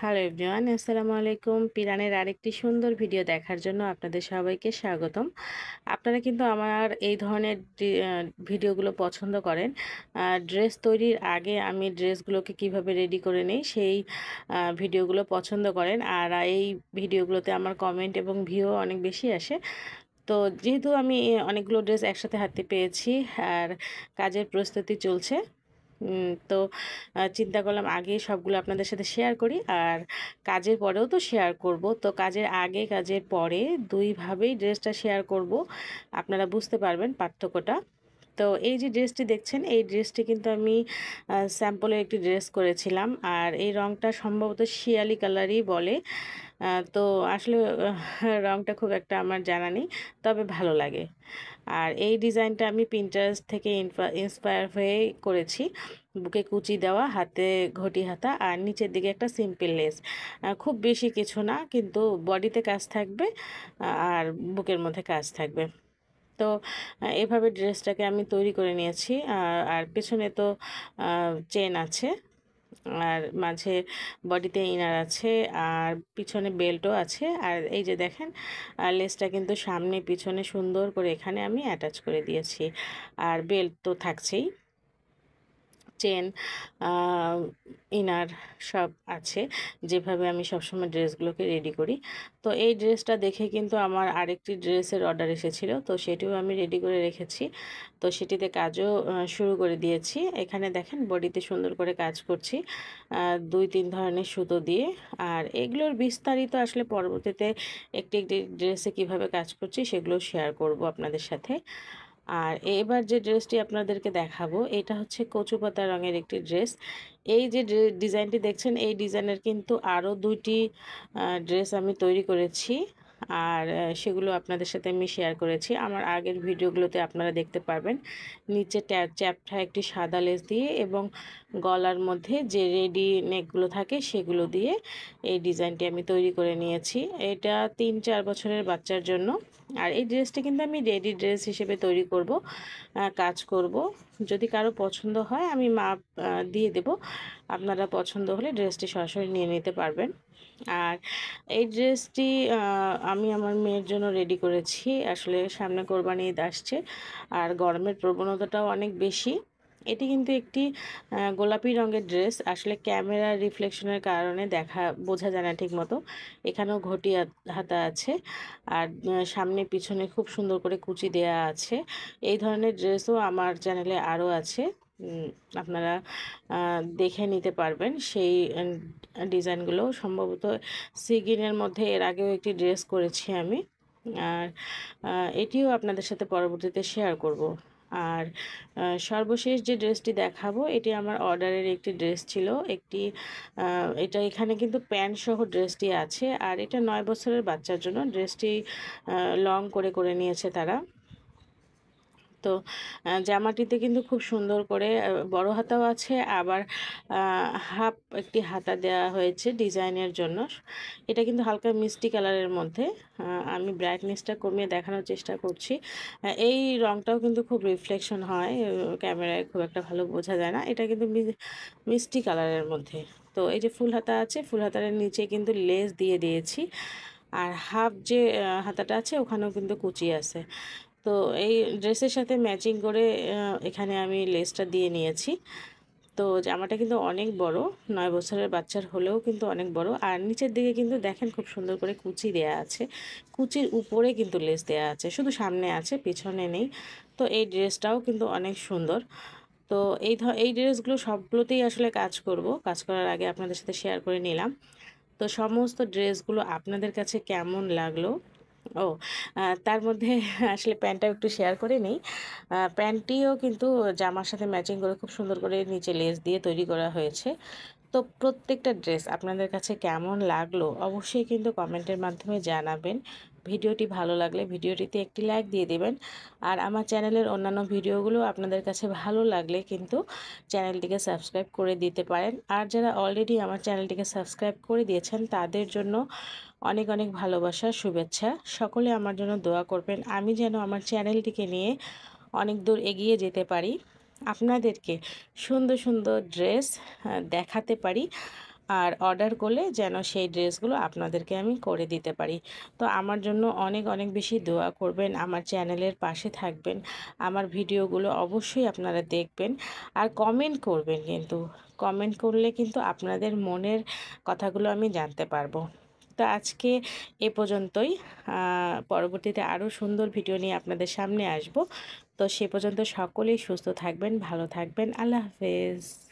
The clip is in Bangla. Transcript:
হ্যালো এভরিওয়ান, আসসালামু আলাইকুম। পিরানের আরেকটি সুন্দর ভিডিও দেখার জন্য আপনাদের সবাইকে স্বাগতম। আপনারা কিন্তু আমার এই ধরনের ভিডিওগুলো পছন্দ করেন। ড্রেস তৈরির আগে আমি ড্রেসগুলোকে কিভাবে রেডি করে নেই সেই ভিডিওগুলো পছন্দ করেন। আর এই ভিডিওগুলোতে আমার কমেন্ট এবং ভিউ অনেক বেশি আসে। তো যেহেতু আমি অনেকগুলো ড্রেস একসাথে হাতে পেয়েছি আর কাজের প্রস্তুতি চলছে, তো চিন্তা করলাম আগে সবগুলো আপনাদের সাথে শেয়ার করি, আর কাজের পরেও তো শেয়ার করব। তো কাজের আগে কাজের পরে দুইভাবেই ড্রেসটা শেয়ার করব, আপনারা বুঝতে পারবেন পার্থক্যটা। তো এই যে ড্রেসটি দেখছেন, এই ড্রেসটি কিন্তু আমি স্যাম্পলের একটি ড্রেস করেছিলাম, আর এই রংটা সম্ভবত শিয়ালি কালারই বলে। তো আসলে রংটা খুব একটা আমার জানা নেই, তবে ভালো লাগে। আর এই ডিজাইনটা আমি পিন্টারেস্ট থেকে ইন্সপায়ার হয়ে করেছি। বুকে কুচি দেওয়া, হাতে ঘটি হাতা, আর নিচের দিকে একটা সিম্পল লেস। খুব বেশি কিছু না, কিন্তু বডিতে কাজ থাকবে আর বুকের মধ্যে কাজ থাকবে। তো এভাবে ড্রেসটাকে আমি তৈরি করে নিয়েছি। আর পেছনে তো চেন আছে, আর মাঝে বডিতে ইনার আছে, আর পিছনে বেল্টও আছে। আর এই যে দেখেন, লেসটা কিন্তু সামনে পিছনে সুন্দর করে এখানে আমি অ্যাটাচ করে দিয়েছি। আর বেল্ট তো থাকছেই, চেন, ইনার সব আছে, যেভাবে আমি সবসময় ড্রেসগুলোকে রেডি করি। তো এই ড্রেসটা দেখে কিন্তু আমার আরেকটি ড্রেসের অর্ডার এসেছিল, তো সেটিও আমি রেডি করে রেখেছি। তো সেটিতে কাজও শুরু করে দিয়েছি। এখানে দেখেন বডিতে সুন্দর করে কাজ করছি 2-3 ধরনের সুতো দিয়ে। আর এগুলোর বিস্তারিত আসলে পরবর্তীতে একটি একটি ড্রেসে কিভাবে কাজ করছি সেগুলো শেয়ার করব আপনাদের সাথে। আর এবার যে ড্রেসটি আপনাদেরকে দেখাবো, এটা হচ্ছে কচু পাতা রঙের একটি ড্রেস। এই যে ডিজাইনটি দেখছেন, এই ডিজাইনের কিন্তু আরও 2টি ড্রেস আমি তৈরি করেছি, আর সেগুলো আপনাদের সাথে আমি শেয়ার করেছি আমার আগের ভিডিওগুলোতে, আপনারা দেখতে পারবেন। নিচে চ্যাপটা একটি সাদা লেস দিয়ে এবং গলার মধ্যে যে রেডি নেকগুলো থাকে সেগুলো দিয়ে এই ডিজাইনটি আমি তৈরি করে নিয়েছি। এটা 3-4 বছরের বাচ্চার জন্য। আর এই ড্রেসটি কিন্তু আমি রেডি ড্রেস হিসেবে তৈরি করব, কাজ করব। যদি কারো পছন্দ হয় আমি মাপ দিয়ে দেব, আপনারা পছন্দ হলে ড্রেসটি সরাসরি নিয়ে নিতে পারবেন। আর এই ড্রেসটি আমি আমার মেয়ের জন্য রেডি করেছি। আসলে সামনে কোরবানি ঈদ আসছে, আর গরমের প্রবণতাটাও অনেক বেশি। এটি কিন্তু একটি গোলাপি রঙের ড্রেস। আসলে ক্যামেরার রিফ্লেকশনের কারণে বোঝা যায় না ঠিক মতো। এখানেও ঘটি হাতা আছে, আর সামনে পিছনে খুব সুন্দর করে কুচি দেয়া আছে। এই ধরনের ড্রেসও আমার চ্যানেলে আরও আছে, আপনারা দেখে নিতে পারবেন। সেই ডিজাইনগুলো সম্ভবত সিগিনের মধ্যে এর আগেও একটি ড্রেস করেছি আমি, আর এটিও আপনাদের সাথে পরবর্তীতে শেয়ার করব। আর সর্বশেষ যে ড্রেসটি দেখাবো, এটি আমার অর্ডারের একটি ড্রেস ছিল। এটা এখানে কিন্তু প্যান্ট সহ ড্রেসটি আছে, আর এটা 9 বছরের বাচ্চার জন্য। ড্রেসটি লং করে করে নিয়েছে তারা। তো জামাটিতে কিন্তু খুব সুন্দর করে বড় হাতাও আছে, আবার হাফ একটি হাতা দেওয়া হয়েছে ডিজাইনের জন্য। এটা কিন্তু হালকা মিষ্টি কালারের মধ্যে। আমি ব্রাইটনেসটা কমিয়ে দেখানোর চেষ্টা করছি। এই রংটাও কিন্তু খুব রিফ্লেকশন হয়, ক্যামেরায় খুব একটা ভালো বোঝা যায় না। এটা কিন্তু মিষ্টি কালারের মধ্যে। তো এই যে ফুল হাতা আছে, ফুল হাতার নিচে কিন্তু লেস দিয়ে দিয়েছি, আর হাফ যে হাতাটা আছে ওখানেও কিন্তু কুচি আছে। তো এই ড্রেসের সাথে ম্যাচিং করে এখানে আমি লেসটা দিয়ে নিয়েছি। তো জামাটা কিন্তু অনেক বড়, 9 বছরের বাচ্চার হলেও কিন্তু অনেক বড়। আর নিচের দিকে কিন্তু দেখেন খুব সুন্দর করে কুচি দেয়া আছে, কুচির উপরে কিন্তু লেস দেয়া আছে, শুধু সামনে আছে, পিছনে নেই। তো এই ড্রেসটাও কিন্তু অনেক সুন্দর। তো এই ড্রেসগুলো সবগুলোতেই আসলে কাজ করব। কাজ করার আগে আপনাদের সাথে শেয়ার করে নিলাম। তো সমস্ত ড্রেসগুলো আপনাদের কাছে কেমন লাগলো? ও, তার মধ্যে আসলে প্যান্টটাও একটু শেয়ার করে নেই। প্যান্টটিও কিন্তু জামার সাথে ম্যাচিং করে খুব সুন্দর করে নিচে লেস দিয়ে তৈরি করা হয়েছে। তো প্রত্যেকটা ড্রেস আপনাদের কাছে কেমন লাগলো অবশ্যই কিন্তু কমেন্টের মাধ্যমে জানাবেন। ভিডিওটি ভালো লাগলে ভিডিওটিতে একটি লাইক দিয়ে দেবেন। আর আমার চ্যানেলের অন্যান্য ভিডিওগুলো আপনাদের কাছে ভালো লাগলে কিন্তু চ্যানেলটিকে সাবস্ক্রাইব করে দিতে পারেন। আর যারা অলরেডি আমার চ্যানেলটিকে সাবস্ক্রাইব করে দিয়েছেন তাদের জন্য অনেক অনেক ভালোবাসা, শুভেচ্ছা। সকলে আমার জন্য দোয়া করবেন, আমি যেন আমার চ্যানেলটিকে নিয়ে অনেক দূর এগিয়ে যেতে পারি, আপনাদেরকে সুন্দর সুন্দর ড্রেস দেখাতে পারি। আর অর্ডার করলে যেন সেই ড্রেসগুলো আপনাদেরকে আমি করে দিতে পারি। তো আমার জন্য অনেক অনেক বেশি দোয়া করবেন, আমার চ্যানেলের পাশে থাকবেন, আমার ভিডিওগুলো অবশ্যই আপনারা দেখবেন আর কমেন্ট করবেন। কিন্তু কমেন্ট করলে কিন্তু আপনাদের মনের কথাগুলো আমি জানতে পারবো। তো আজকে এ পর্যন্তই। পরবর্তীতে আরও সুন্দর ভিডিও নিয়ে আপনাদের সামনে আসব। তো সে পর্যন্ত সকলেই সুস্থ থাকবেন, ভালো থাকবেন। আল্লাহ হাফেজ।